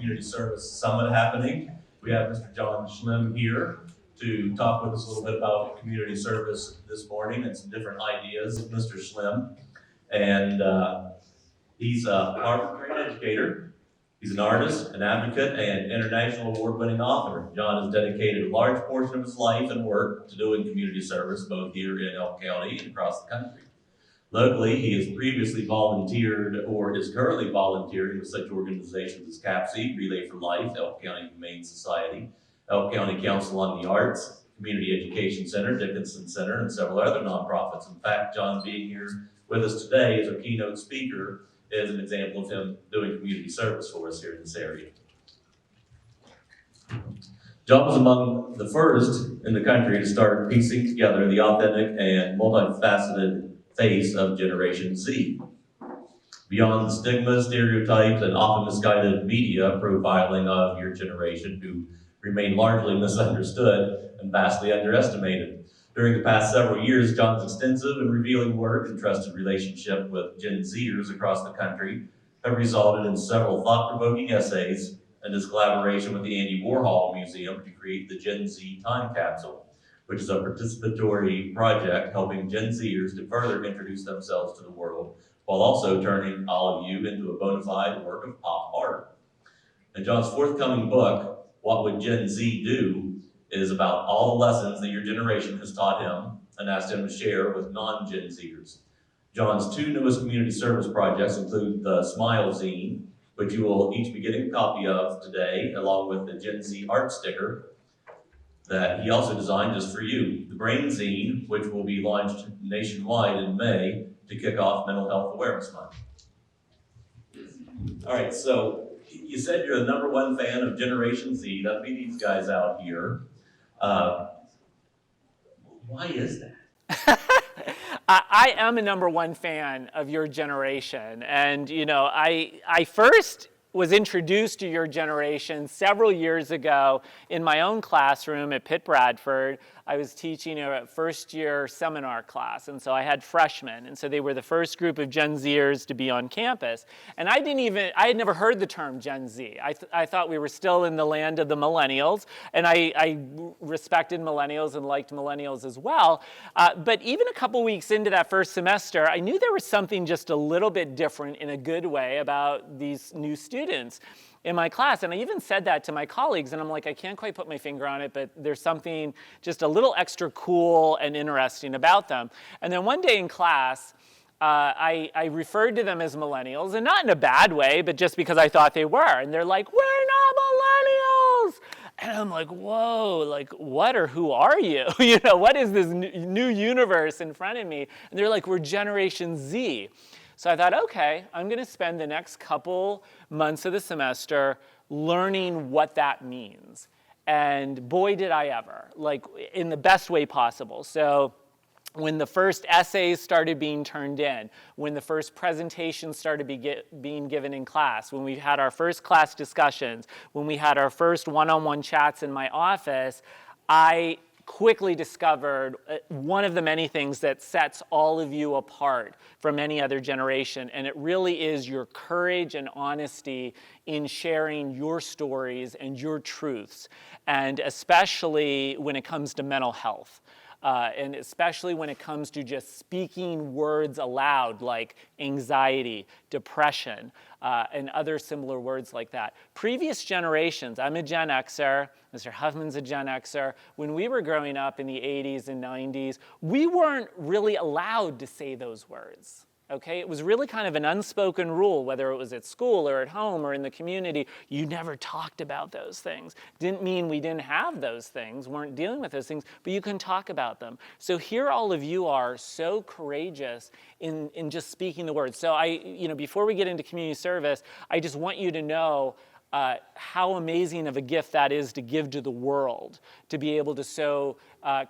Community Service Summit happening. We have Mr. John Schlimm here to talk with us a little bit about community service this morning and some different ideas. Mr. Schlimm, and he's a Harvard-trained educator. He's an artist, an advocate, and international award-winning author. John has dedicated a large portion of his life and work to doing community service, both here in Elk County and across the country. Locally, he has previously volunteered or is currently volunteering with such organizations as CAPSI, Relay for Life, Elk County Humane Society, Elk County Council on the Arts, Community Education Center, Dickinson Center, and several other nonprofits. In fact, John being here with us today as our keynote speaker is an example of him doing community service for us here in this area. John was among the first in the country to start piecing together the authentic and multifaceted face of Generation Z. Beyond the stigma, stereotypes, and often misguided media profiling of your generation, who remain largely misunderstood and vastly underestimated. During the past several years, John's extensive and revealing work and trusted relationship with Gen Zers across the country have resulted in several thought-provoking essays and his collaboration with the Andy Warhol Museum to create the Gen Z Time Capsule, which is a participatory project helping Gen Zers to further introduce themselves to the world while also turning all of you into a bona fide work of pop art. And John's forthcoming book, What Would Gen Z Do?, is about all the lessons that your generation has taught him and asked him to share with non-Gen Zers. John's two newest community service projects include the Smile Zine, which you will each be getting a copy of today, along with the Gen Z art sticker that he also designed just for you. The Brainzine, which will be launched nationwide in May to kick off Mental Health Awareness Month. All right, so you said you're the #1 fan of Generation Z. That'd be these guys out here. Why is that? I am a #1 fan of your generation. And, you know, I first was introduced to your generation several years ago in my own classroom at Pitt Bradford. I was teaching a first-year seminar class, and so I had freshmen, and so they were the first group of Gen Zers to be on campus. And I had never heard the term Gen Z. I thought we were still in the land of the millennials, and I respected millennials and liked millennials as well. But even a couple weeks into that first semester, I knew there was something just a little bit different in a good way about these new students in my class. And I even said that to my colleagues, and I'm like, I can't quite put my finger on it, but there's something just a little extra cool and interesting about them. And then one day in class, I referred to them as millennials, and not in a bad way, but just because I thought they were. And they're like, we're not millennials! And I'm like, whoa, like, what or who are you? You know, what is this new universe in front of me? And they're like, we're Generation Z. So I thought, okay, I'm going to spend the next couple months of the semester learning what that means. And boy, did I ever, like in the best way possible. So when the first essays started being turned in, when the first presentations started being given in class, when we had our first class discussions, when we had our first one-on-one chats in my office, I quickly discovered one of the many things that sets all of you apart from any other generation, and it really is your courage and honesty in sharing your stories and your truths, and especially when it comes to mental health. And especially when it comes to just speaking words aloud like anxiety, depression, and other similar words like that. Previous generations, I'm a Gen Xer, Mr. Huffman's a Gen Xer. When we were growing up in the 80s and 90s, we weren't really allowed to say those words. Okay, it was really kind of an unspoken rule, whether it was at school or at home or in the community. You never talked about those things. Didn't mean we didn't have those things, weren't dealing with those things, but you can talk about them. So here all of you are so courageous in just speaking the words. So before we get into community service, I just want you to know how amazing of a gift that is to give to the world, to be able to so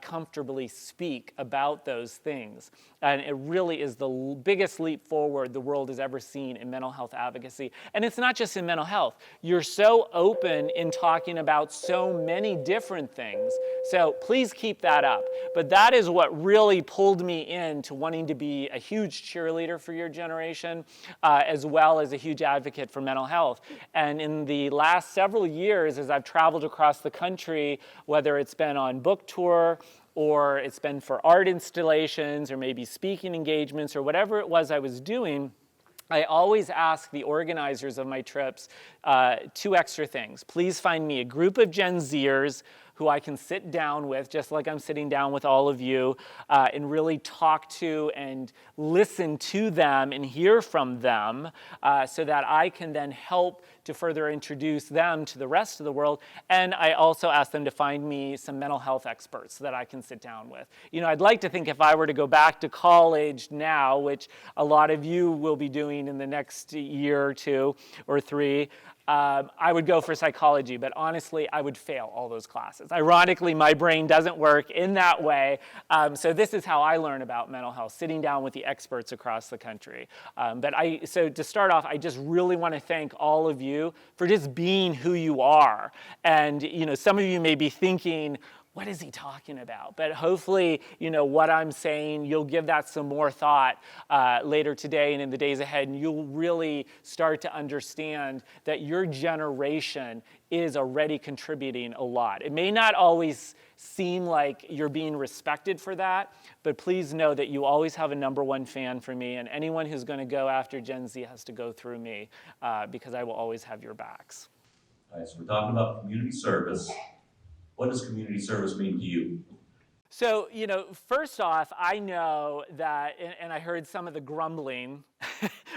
comfortably speak about those things. And it really is the biggest leap forward the world has ever seen in mental health advocacy. And it's not just in mental health. You're so open in talking about so many different things, So please keep that up. But that is what really pulled me into wanting to be a huge cheerleader for your generation, as well as a huge advocate for mental health. And in the last several years, as I've traveled across the country, whether it's been on book tour, or it's been for art installations, or maybe speaking engagements, or whatever it was I was doing, I always ask the organizers of my trips 2 extra things. Please find me a group of Gen Zers who I can sit down with, just like I'm sitting down with all of you, and really talk to and listen to them and hear from them, so that I can then help to further introduce them to the rest of the world. And I also ask them to find me some mental health experts that I can sit down with. You know, I'd like to think if I were to go back to college now, which a lot of you will be doing in the next year or 2 or 3, I would go for psychology, but honestly, I would fail all those classes. Ironically, my brain doesn't work in that way, so this is how I learn about mental health, sitting down with the experts across the country. So to start off, I just really want to thank all of you for just being who you are. And you know, some of you may be thinking, what is he talking about? But hopefully, you know, what I'm saying, you'll give that some more thought later today and in the days ahead, and you'll really start to understand that your generation is already contributing a lot. It may not always seem like you're being respected for that, but please know that you always have a #1 fan for me, and anyone who's going to go after Gen Z has to go through me, because I will always have your backs. All right, so we're talking about community service. What does community service mean to you? So, you know, first off, I know that, and I heard some of the grumbling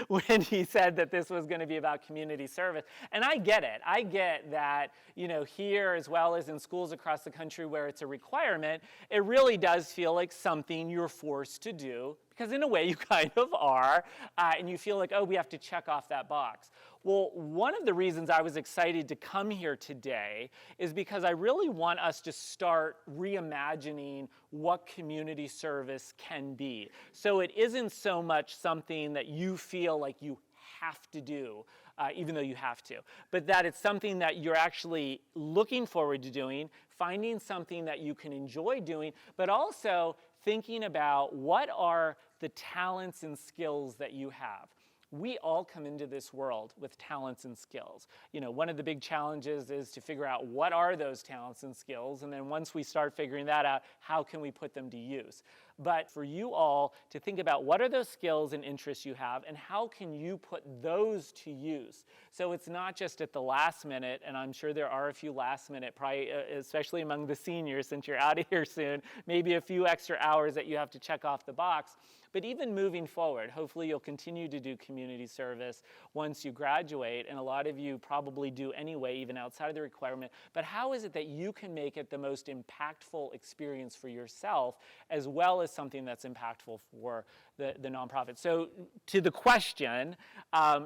when he said that this was going to be about community service. And I get it. I get that, you know, here as well as in schools across the country where it's a requirement, it really does feel like something you're forced to do, because in a way you kind of are, and you feel like, oh, we have to check off that box. Well, one of the reasons I was excited to come here today is because I really want us to start reimagining what community service can be. So it isn't so much something that you feel like you have to do, even though you have to, but that it's something that you're actually looking forward to doing, finding something that you can enjoy doing, but also thinking about what are the talents and skills that you have. We all come into this world with talents and skills. You know, one of the big challenges is to figure out what are those talents and skills, and then once we start figuring that out, how can we put them to use? But for you all to think about what are those skills and interests you have, and how can you put those to use? So it's not just at the last minute, and I'm sure there are a few last minute, probably especially among the seniors since you're out of here soon, maybe a few extra hours that you have to check off the box. But even moving forward, hopefully you'll continue to do community service once you graduate, and a lot of you probably do anyway, even outside of the requirement. But how is it that you can make it the most impactful experience for yourself, as well as something that's impactful for the nonprofit? So to the question,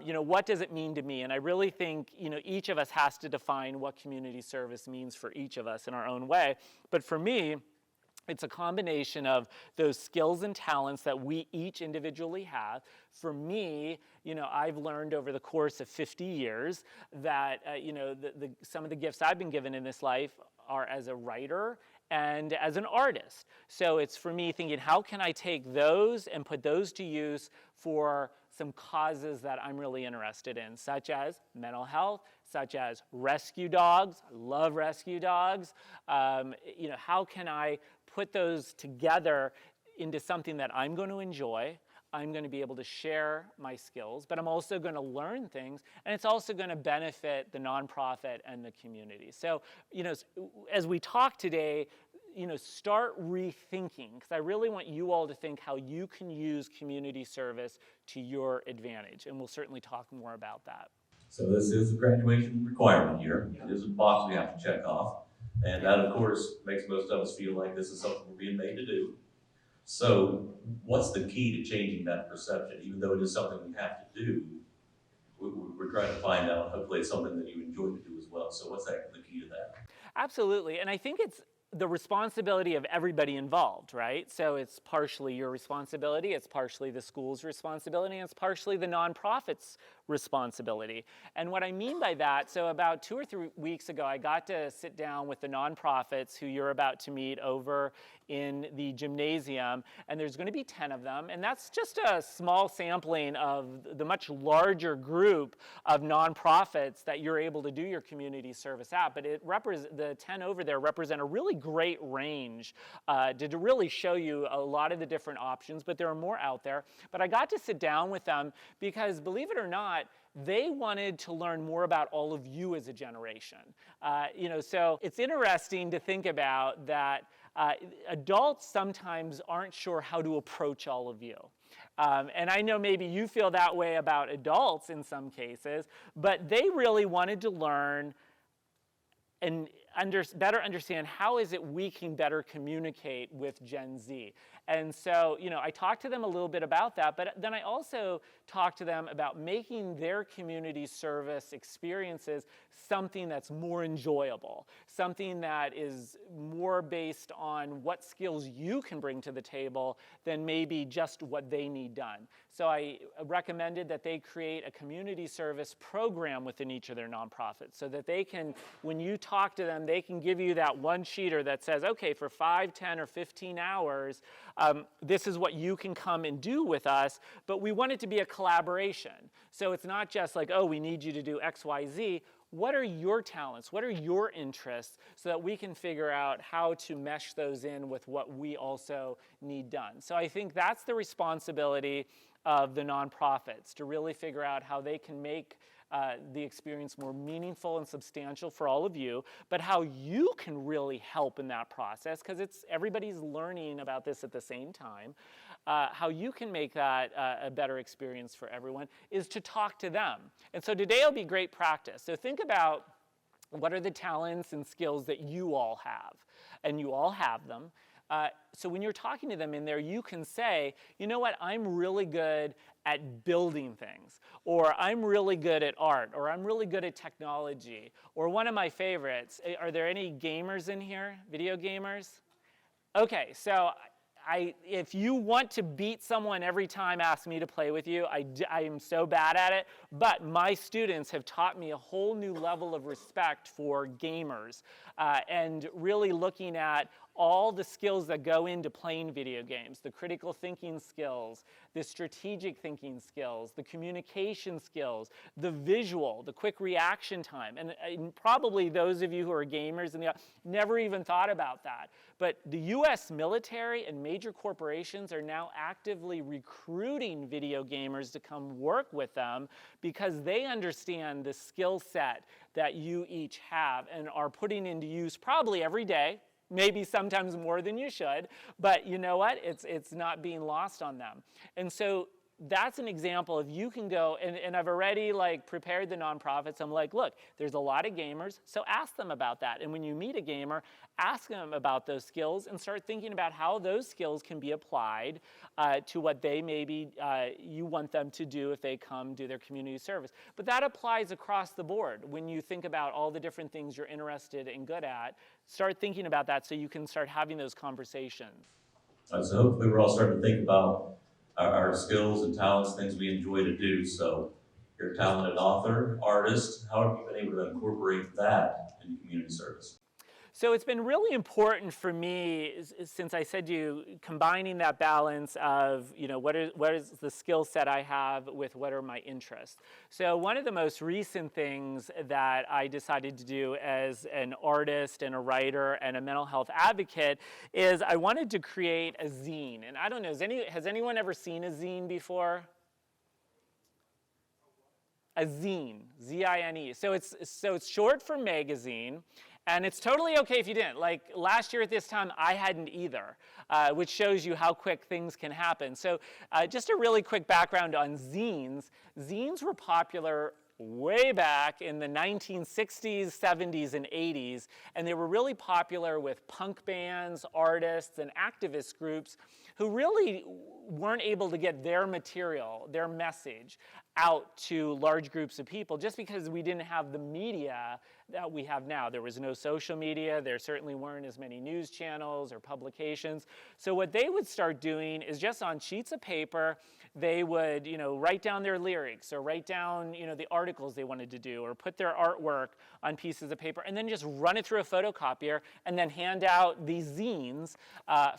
you know, what does it mean to me? And I really think, you know, each of us has to define what community service means for each of us in our own way. But for me, it's a combination of those skills and talents that we each individually have. For me, you know, I've learned over the course of 50 years that, you know, some of the gifts I've been given in this life are as a writer and as an artist. So it's for me thinking, how can I take those and put those to use for some causes that I'm really interested in, such as mental health, such as rescue dogs. I love rescue dogs. You know, how can I put those together into something that I'm going to enjoy? I'm going to be able to share my skills, but I'm also going to learn things, and it's also going to benefit the nonprofit and the community. So, you know, as we talk today, you know, start rethinking, because I really want you all to think how you can use community service to your advantage, and we'll certainly talk more about that. So this is a graduation requirement here. It is a box we have to check off. And that, of course, makes most of us feel like this is something we're being made to do. So what's the key to changing that perception? Even though it is something we have to do, we're trying to find out, hopefully it's something that you enjoy to do as well. So what's the key to that? Absolutely, and I think it's the responsibility of everybody involved, right? So it's partially your responsibility, it's partially the school's responsibility, and it's partially the nonprofit's responsibility. And what I mean by that, so about 2 or 3 weeks ago, I got to sit down with the nonprofits who you're about to meet over in the gymnasium, and there's going to be 10 of them, and that's just a small sampling of the much larger group of nonprofits that you're able to do your community service at. But the 10 over there represent a really great range to really show you a lot of the different options, but there are more out there. But I got to sit down with them because, believe it or not, they wanted to learn more about all of you as a generation. So it's interesting to think about that adults sometimes aren't sure how to approach all of you. And I know maybe you feel that way about adults in some cases, but they really wanted to learn and better understand how is it we can better communicate with Gen Z. And so, I talked to them a little bit about that, but then I also talked to them about making their community service experiences something that's more enjoyable, something that is more based on what skills you can bring to the table than maybe just what they need done. So I recommended that they create a community service program within each of their nonprofits so that they can, when you talk to them, they can give you that one sheeter that says, okay, for 5, 10, or 15 hours, this is what you can come and do with us, but we want it to be a collaboration. So it's not just like, oh, we need you to do X, Y, Z. What are your talents? What are your interests so that we can figure out how to mesh those in with what we also need done? So I think that's the responsibility of the nonprofits, to really figure out how they can make the experience more meaningful and substantial for all of you, but how you can really help in that process, because everybody's learning about this at the same time. How you can make that a better experience for everyone is to talk to them. And so today will be great practice. So think about what are the talents and skills that you all have, and you all have them. So when you're talking to them in there, you can say, you know what, I'm really good at building things, or I'm really good at art, or I'm really good at technology, or one of my favorites, are there any gamers in here, video gamers? Okay, so if you want to beat someone every time, ask me to play with you. I am so bad at it, but my students have taught me a whole new level of respect for gamers and really looking at all the skills that go into playing video games, the critical thinking skills, the strategic thinking skills, the communication skills, the visual, the quick reaction time. And probably those of you who are gamers never even thought about that. But the US military and major corporations are now actively recruiting video gamers to come work with them because they understand the skill set that you each have and are putting into use probably every day. Maybe sometimes more than you should, but you know what? It's not being lost on them. And so that's an example of you can go, and I've already prepared the nonprofits. I'm like, look, there's a lot of gamers, so ask them about that. And when you meet a gamer, ask them about those skills and start thinking about how those skills can be applied to what they maybe you want them to do if they come do their community service. But that applies across the board. When you think about all the different things you're interested and good at, start thinking about that so you can start having those conversations. So hopefully we're all starting to think about our skills and talents, things we enjoy to do. So you're a talented author, artist. How have you been able to incorporate that into community service? So it's been really important for me, since I said to you, combining that balance of, what is the skill set I have with what are my interests. So one of the most recent things that I decided to do as an artist and a writer and a mental health advocate is I wanted to create a zine. And I don't know, has anyone ever seen a zine before? A zine, Z-I-N-E. So it's short for magazine. And it's totally okay if you didn't. Like last year at this time, I hadn't either, which shows you how quick things can happen. So just a really quick background on zines. Zines were popular way back in the 1960s, 70s, and 80s, and they were really popular with punk bands, artists, and activist groups who really weren't able to get their material, their message, out to large groups of people just because we didn't have the media that we have now. There was no social media. There certainly weren't as many news channels or publications. So what they would start doing is just on sheets of paper, they would, write down their lyrics or write down, the articles they wanted to do or put their artwork on pieces of paper and then just run it through a photocopier and then hand out these zines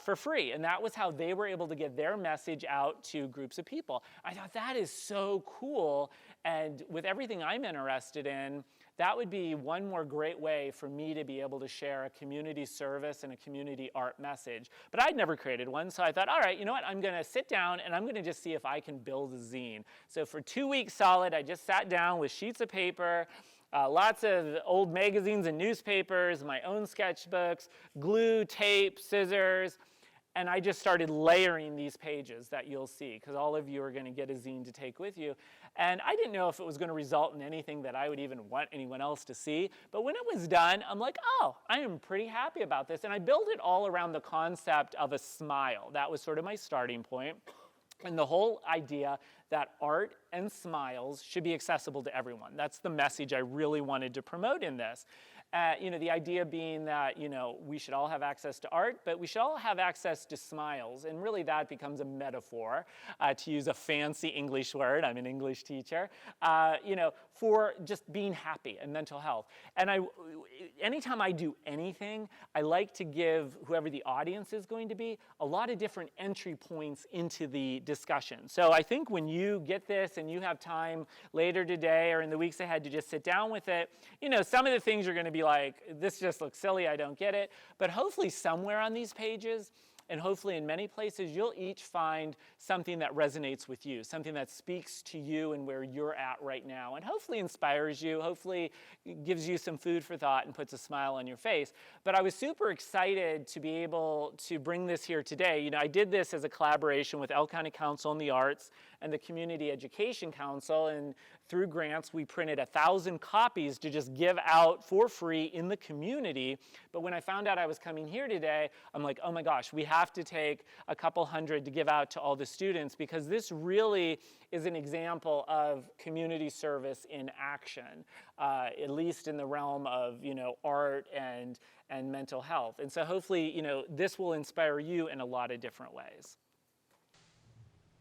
for free. And that was how they were able to get their message out to groups of people. I thought that is so cool. And with everything I'm interested in, that would be one more great way for me to be able to share a community service and a community art message. But I'd never created one, so I thought, all right, you know what? I'm going to sit down and I'm going to just see if I can build a zine. So for 2 weeks solid, I just sat down with sheets of paper, lots of old magazines and newspapers, my own sketchbooks, glue, tape, scissors, and I just started layering these pages that you'll see, because all of you are going to get a zine to take with you. And I didn't know if it was going to result in anything that I would even want anyone else to see. But when it was done, I'm like, oh, I am pretty happy about this. And I built it all around the concept of a smile. That was sort of my starting point. And the whole idea that art and smiles should be accessible to everyone. That's the message I really wanted to promote in this. The idea being that, we should all have access to art, but we should all have access to smiles. And really that becomes a metaphor, to use a fancy English word, I'm an English teacher, for just being happy and mental health. And anytime I do anything, I like to give whoever the audience is going to be a lot of different entry points into the discussion. So I think when you get this and you have time later today or in the weeks ahead to just sit down with it, some of the things you're going to be like, this just looks silly, I don't get it. But hopefully somewhere on these pages, and hopefully in many places, you'll each find something that resonates with you, something that speaks to you and where you're at right now, and hopefully inspires you, hopefully gives you some food for thought and puts a smile on your face. But I was super excited to be able to bring this here today. I did this as a collaboration with Elk County Council on the Arts and the Community Education Council, and through grants, we printed 1,000 copies to just give out for free in the community. But when I found out I was coming here today, I'm like, oh my gosh, we have to take a couple hundred to give out to all the students, because this really is an example of community service in action, at least in the realm of, art and mental health. And so hopefully, this will inspire you in a lot of different ways.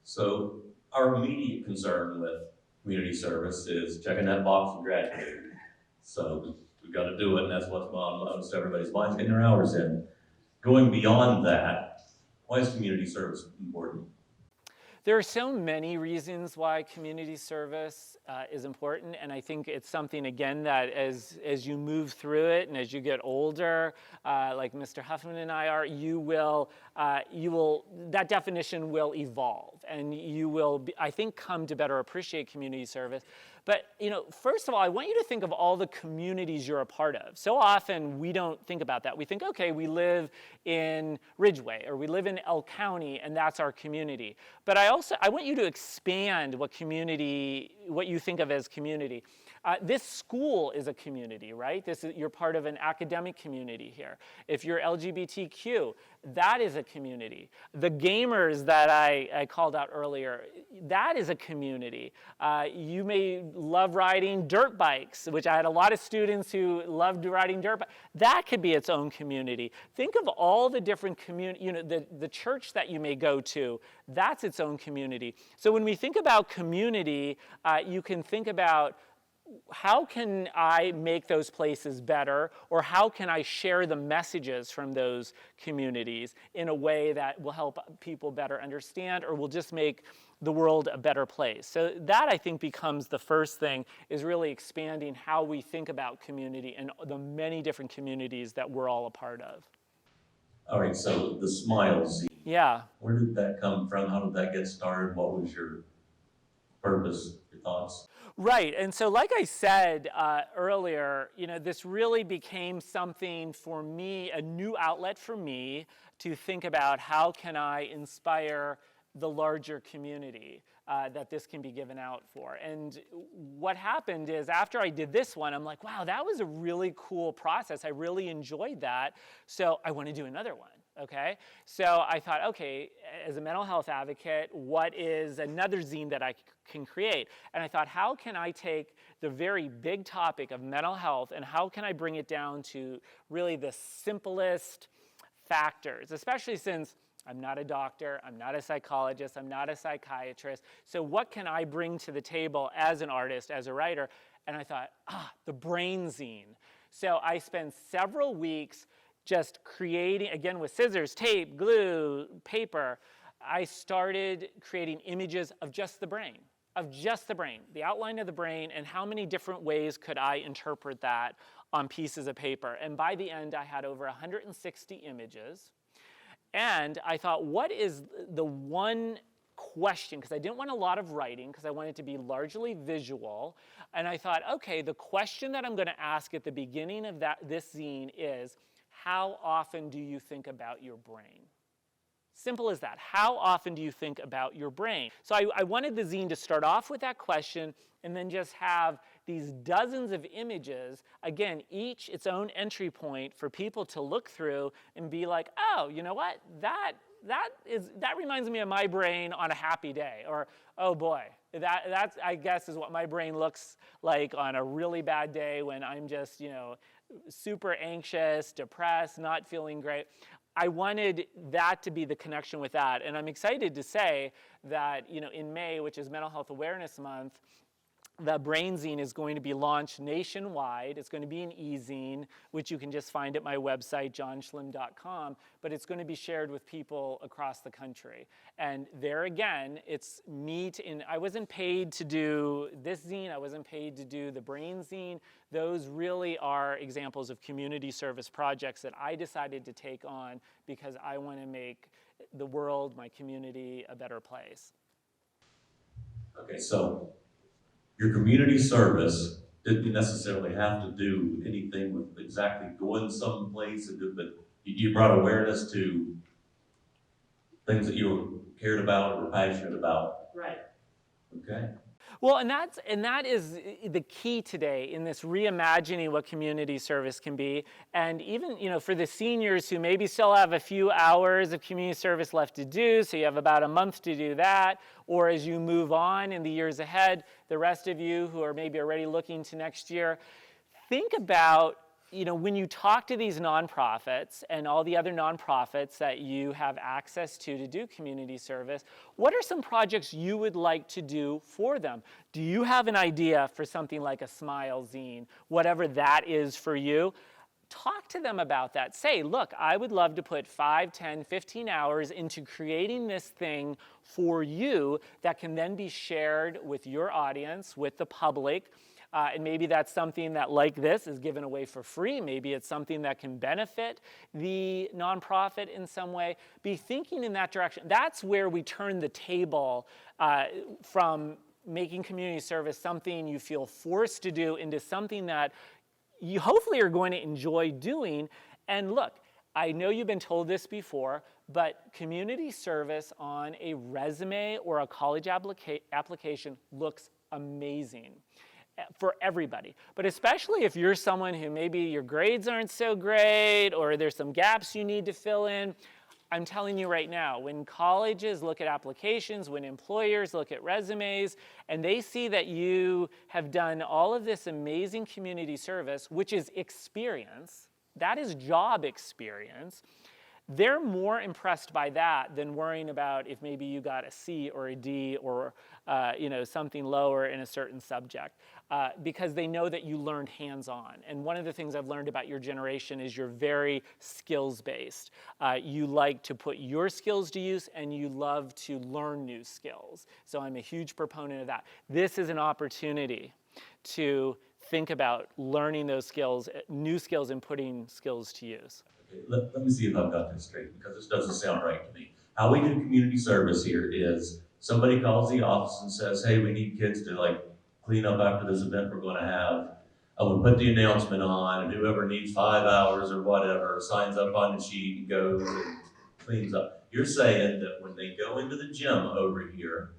So our immediate concern with community service is checking that box and graduating. So we've got to do it, and that's what's on most everybody's minds, getting their hours in. Going beyond that, why is community service important? There are so many reasons why community service is important, and I think it's something, again, that as you move through it and as you get older, like Mr. Huffman and I are, that definition will evolve, and you will, I think, come to better appreciate community service. But, first of all, I want you to think of all the communities you're a part of. So often we don't think about that. We think, okay, we live in Ridgway or we live in Elk County and that's our community. But I want you to expand what you think of as community. This school is a community, right? You're part of an academic community here. If you're LGBTQ, that is a community. The gamers that I called out earlier, that is a community. You may love riding dirt bikes, which I had a lot of students who loved riding dirt bikes. That could be its own community. Think of all the different community, the church that you may go to, that's its own community. So when we think about community, you can think about, how can I make those places better, or how can I share the messages from those communities in a way that will help people better understand or will just make the world a better place? So that, I think, becomes the first thing, is really expanding how we think about community and the many different communities that we're all a part of. All right, so the smiles. Yeah. Where did that come from? How did that get started? What was your purpose, your thoughts? Right, and so like I said earlier, this really became something for me, a new outlet for me to think about how can I inspire the larger community that this can be given out for. And what happened is, after I did this one, I'm like, wow, that was a really cool process. I really enjoyed that. So I want to do another one. okay? So I thought, okay, as a mental health advocate, what is another zine that I can create? And I thought, how can I take the very big topic of mental health and how can I bring it down to really the simplest factors, especially since I'm not a doctor, I'm not a psychologist, I'm not a psychiatrist. So what can I bring to the table as an artist, as a writer? And I thought, the Brainzine. So I spent several weeks just creating, again with scissors, tape, glue, paper. I started creating images of just the brain, the outline of the brain, and how many different ways could I interpret that on pieces of paper. And by the end, I had over 160 images. And I thought, what is the one question, because I didn't want a lot of writing, because I wanted it to be largely visual. And I thought, okay, the question that I'm going to ask at the beginning of this zine is, how often do you think about your brain? Simple as that. How often do you think about your brain? So I wanted the zine to start off with that question and then just have these dozens of images, again, each its own entry point for people to look through and be like, oh, you know what? That reminds me of my brain on a happy day. Or, oh boy, that's I guess is what my brain looks like on a really bad day when I'm just, super anxious, depressed, not feeling great. I wanted that to be the connection with that. And I'm excited to say that, in May, which is Mental Health Awareness Month, the Brainzine is going to be launched nationwide. It's going to be an e-zine, which you can just find at my website, johnschlimm.com, but it's going to be shared with people across the country. And there again, it's me, I wasn't paid to do this zine, I wasn't paid to do the Brainzine. Those really are examples of community service projects that I decided to take on because I want to make the world, my community, a better place. Okay, so your community service didn't necessarily have to do anything with exactly going someplace, but you brought awareness to things that you cared about or were passionate about. Right. Okay. Well, and that is the key today in this reimagining what community service can be. And even, for the seniors who maybe still have a few hours of community service left to do, so you have about a month to do that, or as you move on in the years ahead, the rest of you who are maybe already looking to next year, think about when you talk to these nonprofits and all the other nonprofits that you have access to do community service, what are some projects you would like to do for them? Do you have an idea for something like a Smile Zine, whatever that is for you? Talk to them about that. Say, look, I would love to put 5, 10, 15 hours into creating this thing for you that can then be shared with your audience, with the public. And maybe that's something that, like this, is given away for free. Maybe it's something that can benefit the nonprofit in some way. Be thinking in that direction. That's where we turn the table from making community service something you feel forced to do into something that you hopefully are going to enjoy doing. And look, I know you've been told this before, but community service on a resume or a college application looks amazing for everybody. But especially if you're someone who maybe your grades aren't so great or there's some gaps you need to fill in, I'm telling you right now, when colleges look at applications, when employers look at resumes, and they see that you have done all of this amazing community service, which is experience, that is job experience, they're more impressed by that than worrying about if maybe you got a C or a D or something lower in a certain subject, because they know that you learned hands-on. And one of the things I've learned about your generation is you're very skills-based. You like to put your skills to use and you love to learn new skills. So I'm a huge proponent of that. This is an opportunity to think about learning those skills, new skills, and putting skills to use. Okay, let me see if I've got this straight, because this doesn't sound right to me. How we do community service here is somebody calls the office and says, hey, we need kids to clean up after this event we're going to have. We put the announcement on, and whoever needs 5 hours or whatever signs up on the sheet and goes and cleans up. You're saying that when they go into the gym over here,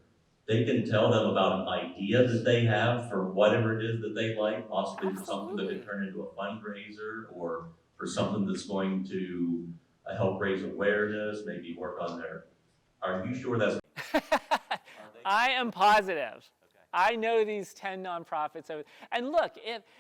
they can tell them about an idea that they have for whatever it is that they like, possibly for something that could turn into a fundraiser or for something that's going to help raise awareness, maybe work on are you sure that's? I am positive. I know these 10 nonprofits. And look,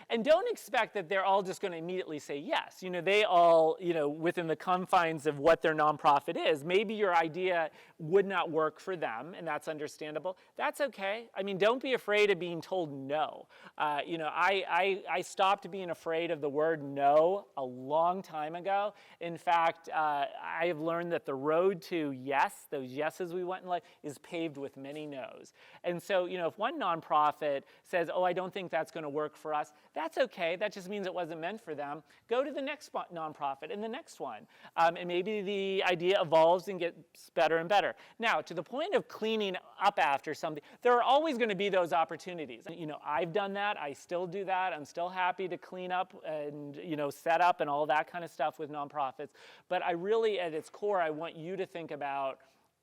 and don't expect that they're all just going to immediately say yes. They all, within the confines of what their nonprofit is, maybe your idea would not work for them, and that's understandable. That's okay. I mean, don't be afraid of being told no. I stopped being afraid of the word no a long time ago. In fact, I have learned that the road to yes, those yeses we want in life, is paved with many no's. And so, if one nonprofit says, oh, I don't think that's going to work for us, that's okay. That just means it wasn't meant for them. Go to the next nonprofit and the next one. And maybe the idea evolves and gets better and better. Now, to the point of cleaning up after something, there are always going to be those opportunities. I've done that. I still do that. I'm still happy to clean up and, set up and all that kind of stuff with nonprofits. But I really, at its core, I want you to think about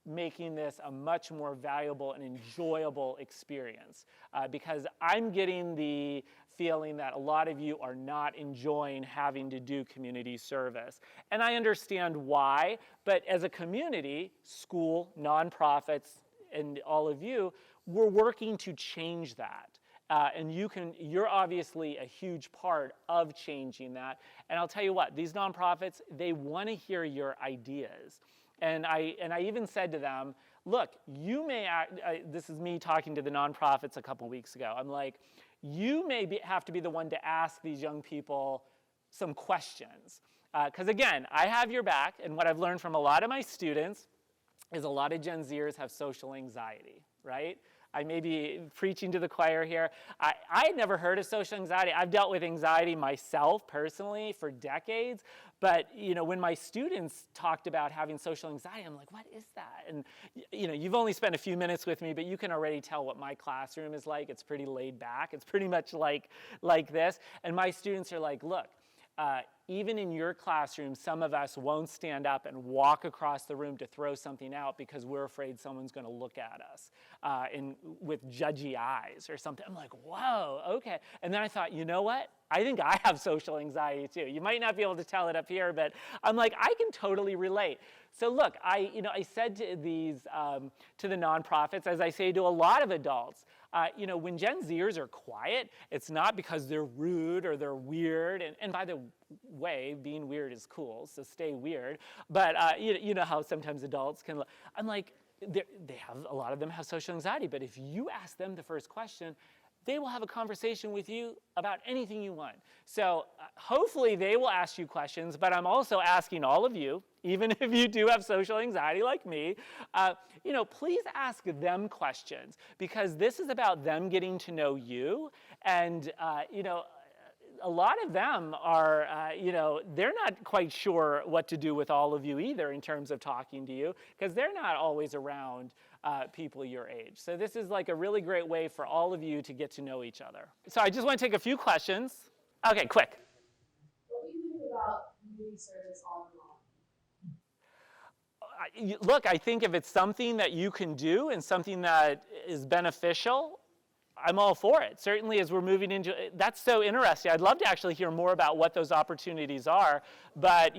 making this a much more valuable and enjoyable experience. Because I'm getting the feeling that a lot of you are not enjoying having to do community service. And I understand why, but as a community, school, nonprofits, and all of you, we're working to change that. And you're obviously a huge part of changing that. And I'll tell you what, these nonprofits, they want to hear your ideas. And I even said to them, look, you may, this is me talking to the nonprofits a couple weeks ago. I'm like, you may have to be the one to ask these young people some questions. Because again, I have your back, and what I've learned from a lot of my students is a lot of Gen Zers have social anxiety, right? I may be preaching to the choir here. I had never heard of social anxiety. I've dealt with anxiety myself personally for decades. But when my students talked about having social anxiety, I'm like, what is that? And you've only spent a few minutes with me, but you can already tell what my classroom is like. It's pretty laid back. It's pretty much like this. And my students are like, look, even in your classroom, some of us won't stand up and walk across the room to throw something out because we're afraid someone's going to look at us with judgy eyes or something. I'm like, whoa, okay. And then I thought, you know what? I think I have social anxiety too. You might not be able to tell it up here, but I'm like, I can totally relate. So look, I said to these, to the nonprofits, as I say to a lot of adults, when Gen Zers are quiet, it's not because they're rude or they're weird. And by the way, being weird is cool, so stay weird. But you know how sometimes adults can, I'm like, a lot of them have social anxiety, but if you ask them the first question, they will have a conversation with you about anything you want. So hopefully they will ask you questions, but I'm also asking all of you, even if you do have social anxiety like me, please ask them questions, because this is about them getting to know you. And, a lot of them are, they're not quite sure what to do with all of you either in terms of talking to you, because they're not always around people your age. So this is like a really great way for all of you to get to know each other. So I just want to take a few questions. Okay, quick. What do you think about community service all along? Look, I think if it's something that you can do and something that is beneficial, I'm all for it. Certainly as we're moving into, that's so interesting. I'd love to actually hear more about what those opportunities are, but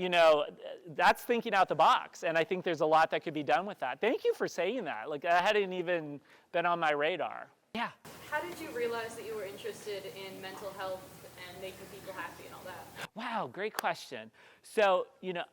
that's thinking out the box, and I think there's a lot that could be done with that. Thank you for saying that. Like, that hadn't even been on my radar. Yeah. How did you realize that you were interested in mental health and making people happy and all that? Wow, great question. So,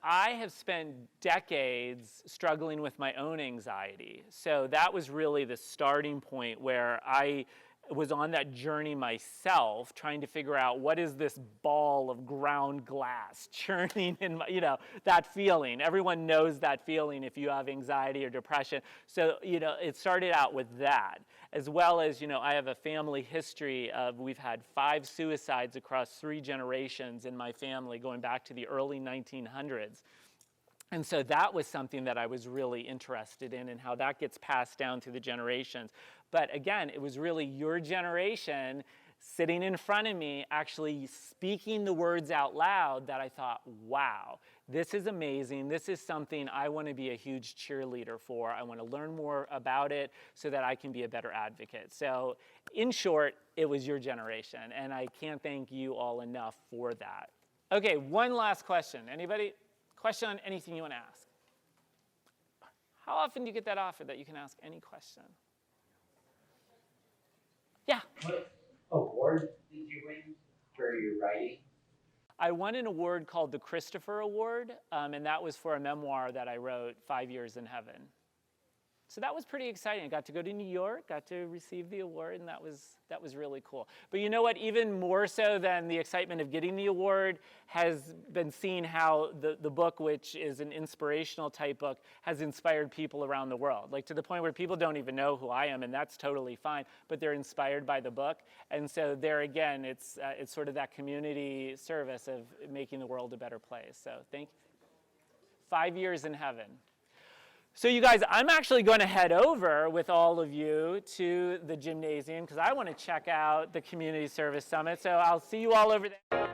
I have spent decades struggling with my own anxiety. So that was really the starting point where I was on that journey myself, trying to figure out what is this ball of ground glass churning in my, that feeling. Everyone knows that feeling if you have anxiety or depression. So, it started out with that, as well as, I have a family history of, we've had 5 suicides across 3 generations in my family going back to the early 1900s. And so that was something that I was really interested in, and how that gets passed down through the generations. But again, it was really your generation sitting in front of me, actually speaking the words out loud, that I thought, wow, this is amazing. This is something I want to be a huge cheerleader for. I want to learn more about it so that I can be a better advocate. So in short, it was your generation, and I can't thank you all enough for that. Okay, one last question. Anybody? Question on anything you want to ask. How often do you get that offer that you can ask any question? Yeah. What award did you win for your writing? I won an award called the Christopher Award, and that was for a memoir that I wrote, 5 Years in Heaven. So that was pretty exciting. I got to go to New York, got to receive the award, and that was really cool. But you know what? Even more so than the excitement of getting the award has been seeing how the book, which is an inspirational type book, has inspired people around the world. Like to the point where people don't even know who I am, and that's totally fine, but they're inspired by the book. And so there again, it's sort of that community service of making the world a better place. So thank you. 5 Years in Heaven. So you guys, I'm actually going to head over with all of you to the gymnasium because I want to check out the Community Service Summit. So I'll see you all over there.